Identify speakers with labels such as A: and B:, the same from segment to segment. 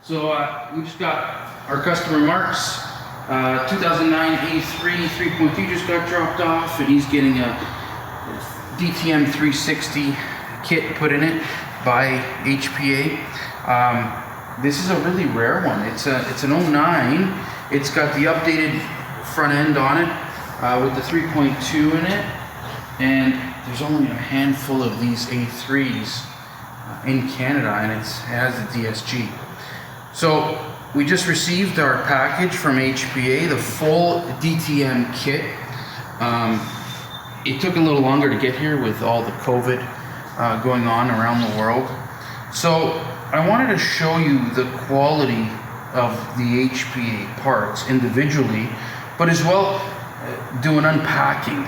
A: So we just got our customer Mark's 2009 A3 3.2 just got dropped off, and he's getting a DTM 360 kit put in it by HPA. This is a really rare one. It's an 09. It's got the updated front end on it with the 3.2 in it, and there's only a handful of these A3s in Canada, and it has the DSG. So we just received our package from HPA, the full DTM kit. It took a little longer to get here with all the COVID going on around the world. So I wanted to show you the quality of the HPA parts individually, but as well do an unpacking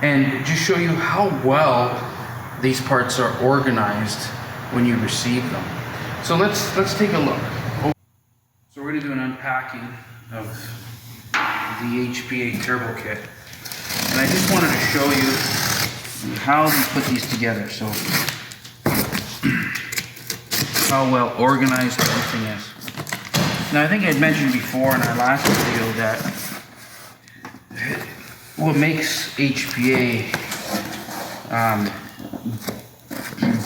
A: and just show you how well these parts are organized when you receive them. So let's take a look. So we're going to do an unpacking of the HPA turbo kit, and I just wanted to show you how we put these together, so how well organized everything is. Now, I think I'd mentioned before in our last video that what makes HPA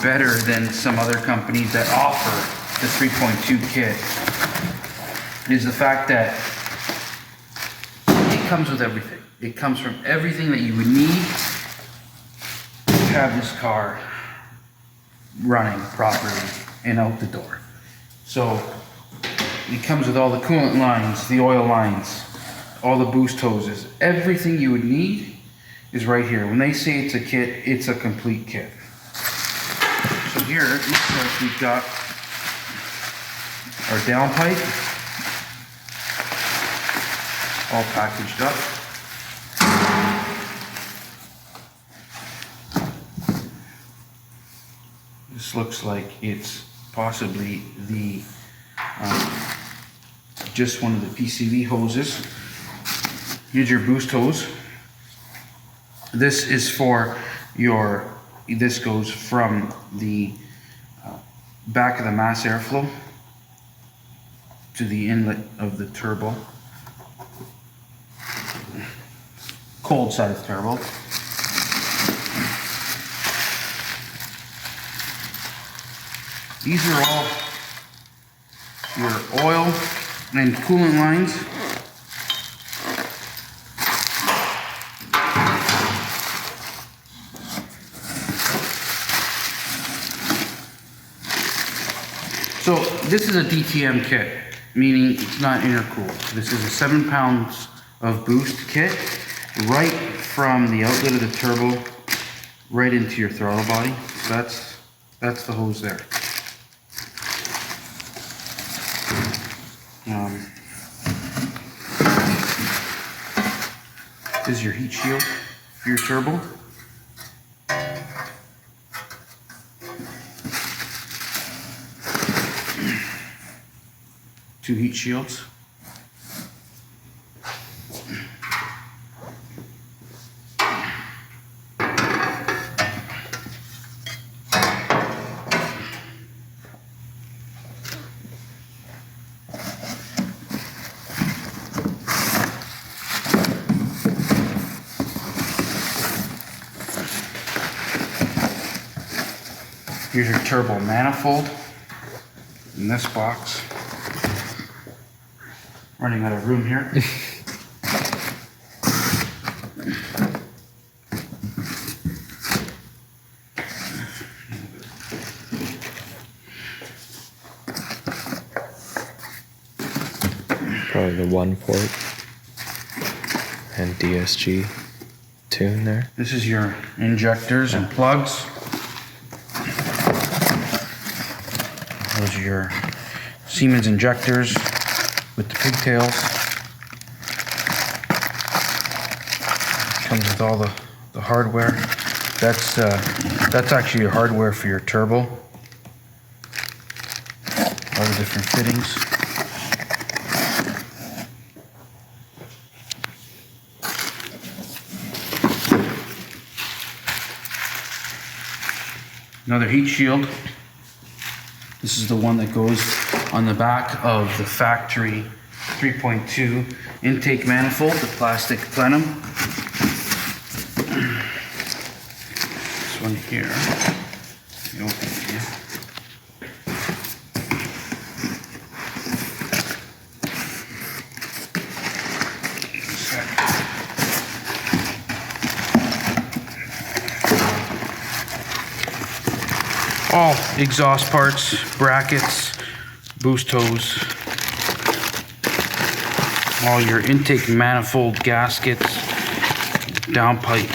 A: better than some other companies that offer the 3.2 kit is the fact that it comes with everything. It comes from everything that you would need to have this car running properly and out the door. So it comes with all the coolant lines, the oil lines, all the boost hoses. Everything you would need is right here. When they say it's a kit, it's a complete kit. So here, it looks like we've got our downpipe all packaged up. This looks like it's possibly the just one of the PCV hoses. Here's your boost hose. This is for your, this goes from the back of the mass airflow to the inlet of the turbo. Cold side of turbo. These are all your oil and coolant lines. So this is a DTM kit, meaning it's not intercooled. This is a 7 pounds of boost kit, right from the outlet of the turbo right into your throttle body. So that's the hose there. This is your heat shield for your turbo. Two heat shields. Here's your turbo manifold in this box. Running out of room here.
B: Probably the 1 port and DSG tune there.
A: This is your injectors and plugs. Those are your Siemens injectors with the pigtails. Comes with all the hardware. That's actually your hardware for your turbo. All the different fittings. Another heat shield. This is the one that goes on the back of the factory 3.2 intake manifold, the plastic plenum. This one here. You open it here. All exhaust parts, brackets, boost hose, all your intake manifold gaskets, downpipe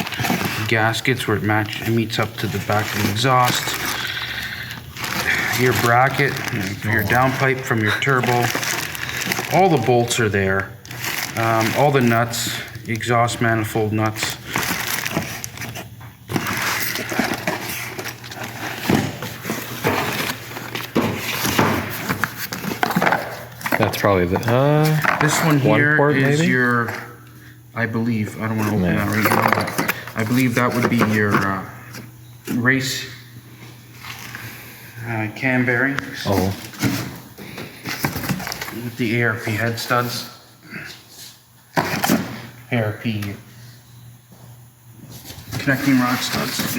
A: gaskets where it meets up to the back of the exhaust, your bracket for your downpipe from your turbo. All the bolts are there, all the nuts, exhaust manifold nuts.
B: That's probably the
A: This one here
B: port,
A: is
B: maybe?
A: your, I believe, I don't want to open that right now, but I believe that would be your race cam bearings.
B: Oh,
A: With the ARP head studs. ARP connecting rod studs.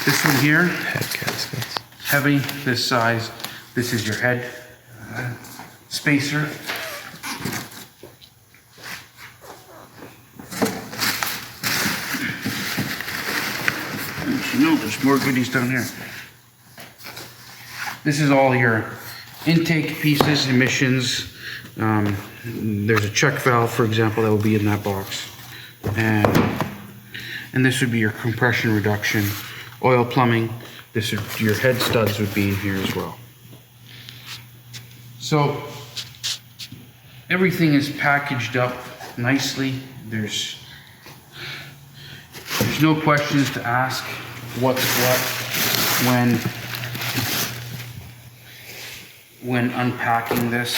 A: This one here,
B: head gaskets.
A: heavy, this size. This is your head spacer. No, there's more goodies down here. This is all your intake pieces, emissions. There's a check valve, for example, that will be in that box. And this would be your compression reduction, oil plumbing. Your head studs would be in here as well. So everything is packaged up nicely. There's no questions to ask what's what when unpacking this.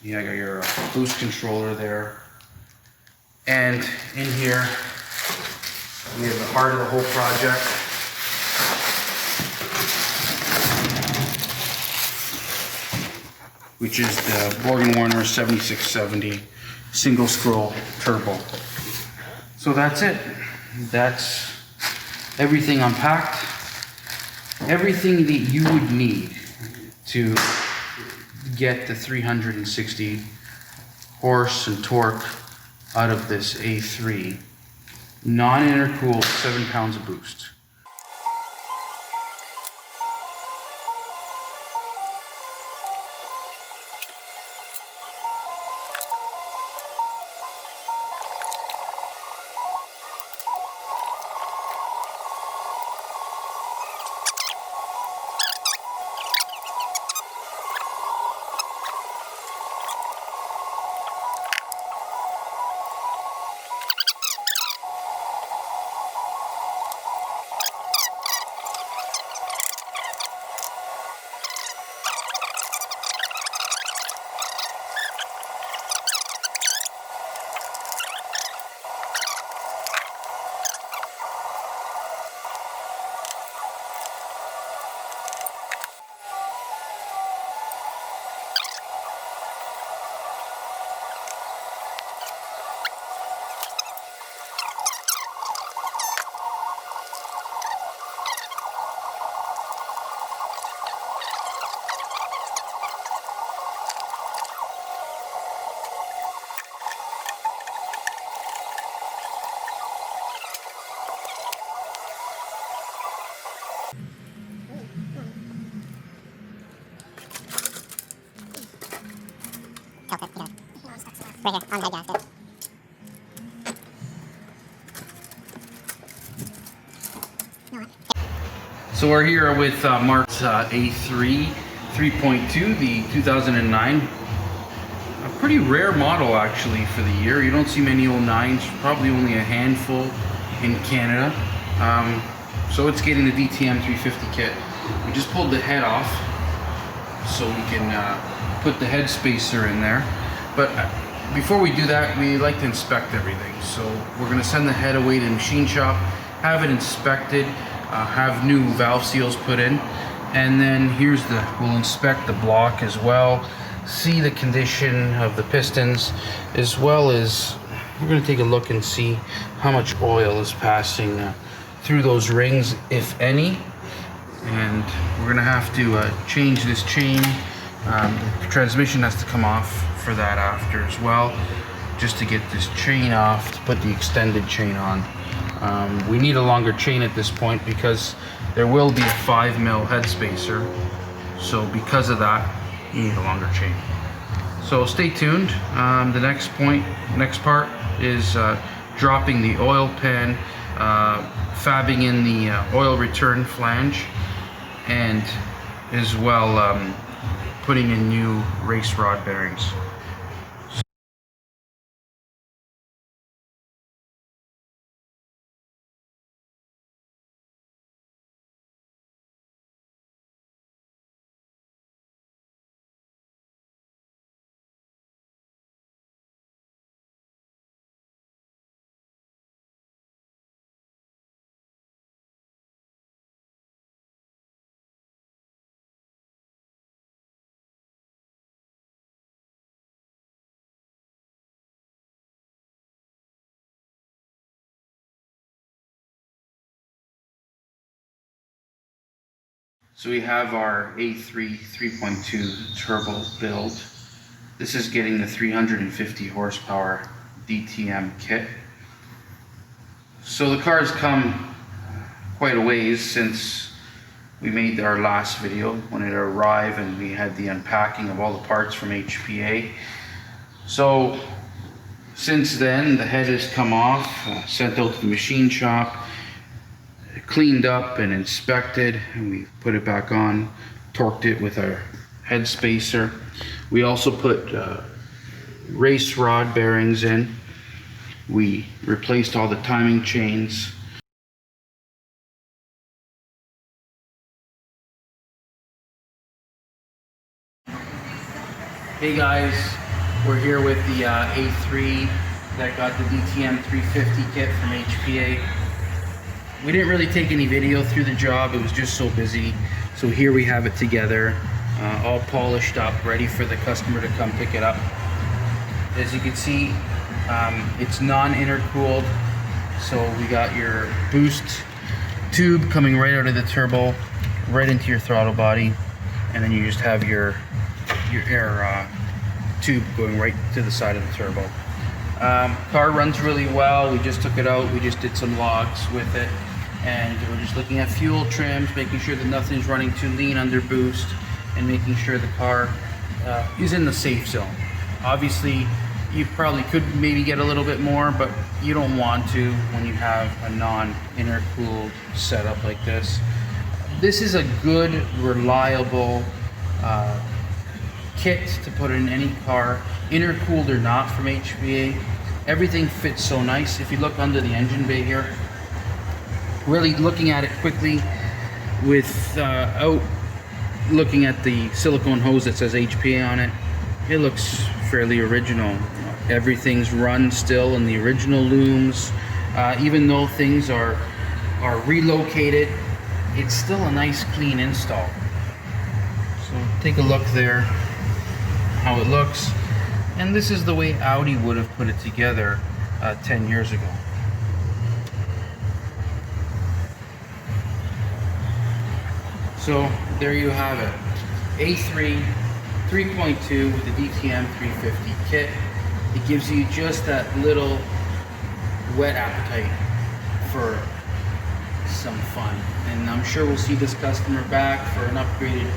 A: Yeah, I got your boost controller there. And in here, we have the heart of the whole project. Which is the Borg+Warner 7670 single scroll turbo. So that's it. That's everything unpacked. Everything that you would need to get the 360 horse and torque out of this A3. Non-intercooled, 7 pounds of boost.
C: Right here, on the head gasket.
A: So we're here with Mark's A3 3.2, the 2009. A pretty rare model actually for the year. You don't see many 09s, probably only a handful in Canada. So it's getting the DTM 350 kit. We just pulled the head off so we can put the head spacer in there. But before we do that, we like to inspect everything. So we're going to send the head away to the machine shop, have it inspected, have new valve seals put in, And then we'll inspect the block as well, see the condition of the pistons, as well as we're going to take a look and see how much oil is passing through those rings, if any. And we're going to have to change this chain. The transmission has to come off for that after as well, just to get this chain off, to put the extended chain on. We need a longer chain at this point because there will be a 5mm head spacer. So because of that, you need a longer chain. So stay tuned. The next part is dropping the oil pan, fabbing in the oil return flange, and as well putting in new race rod bearings. So we have our A3 3.2 turbo build. This is getting the 350 horsepower DTM kit. So the car's come quite a ways since we made our last video when it arrived and we had the unpacking of all the parts from HPA. So since then the head has come off, sent out to the machine shop, cleaned up and inspected, and we put it back on, torqued it with our head spacer. We also put race rod bearings in. We replaced all the timing chains. Hey guys, we're here with the A3 that got the DTM 350 kit from HPA. We didn't really take any video through the job, it was just so busy. So here we have it together, all polished up, ready for the customer to come pick it up. As you can see, it's non-intercooled, so we got your boost tube coming right out of the turbo, right into your throttle body, and then you just have your air tube going right to the side of the turbo. Car runs really well. We just took it out, we just did some logs with it, and we're just looking at fuel trims, making sure that nothing's running too lean under boost, and making sure the car is in the safe zone. Obviously you probably could maybe get a little bit more, but you don't want to when you have a non-intercooled setup like this. This is a good, reliable kit to put in any car, intercooled or not, from HPA. Everything fits so nice. If you look under the engine bay here, really looking at it quickly without looking at the silicone hose that says HPA on it, it looks fairly original. Everything's run still in the original looms. Even though things are relocated, it's still a nice clean install. So take a look there, how it looks. And this is the way Audi would have put it together 10 years ago. So there you have it. A3 3.2 with the DTM 350 kit. It gives you just that little whet appetite for some fun. And I'm sure we'll see this customer back for an upgraded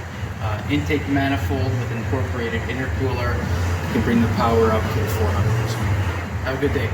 A: intake manifold with incorporated intercooler. You can bring the power up to the 400s. Have a good day.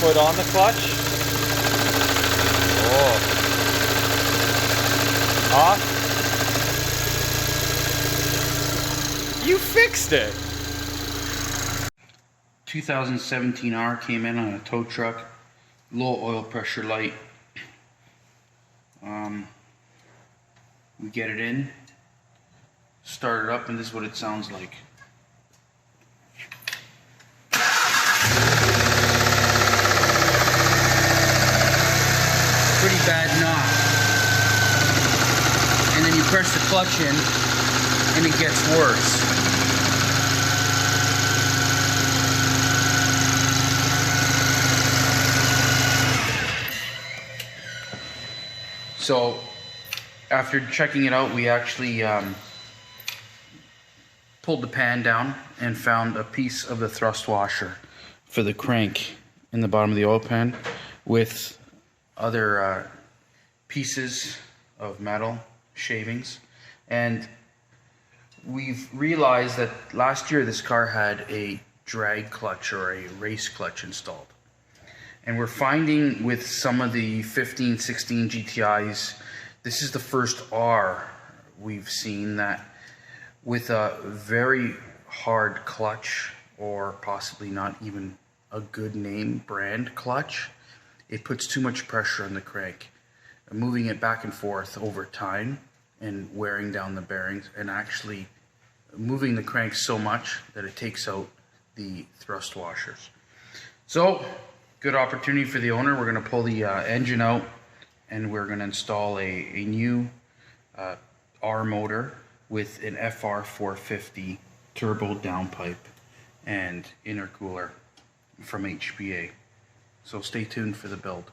B: foot on the clutch. Oh. Off. You fixed it.
A: 2017 R came in on a tow truck, low oil pressure light. We get it in, start it up, and this is what it sounds like. Pretty bad knock. And then you press the clutch in, and it gets worse. So, after checking it out, we actually pulled the pan down and found a piece of the thrust washer for the crank in the bottom of the oil pan with other pieces of metal shavings. And we've realized that last year this car had a drag clutch or a race clutch installed. And we're finding with some of the 15, 16 GTIs, this is the first R we've seen that with a very hard clutch, or possibly not even a good name brand clutch, it puts too much pressure on the crank, moving it back and forth over time and wearing down the bearings, and actually moving the crank so much that it takes out the thrust washers. So, good opportunity for the owner. We're going to pull the engine out, and we're going to install a new R motor with an FR450 turbo downpipe and intercooler from HPA. So stay tuned for the build.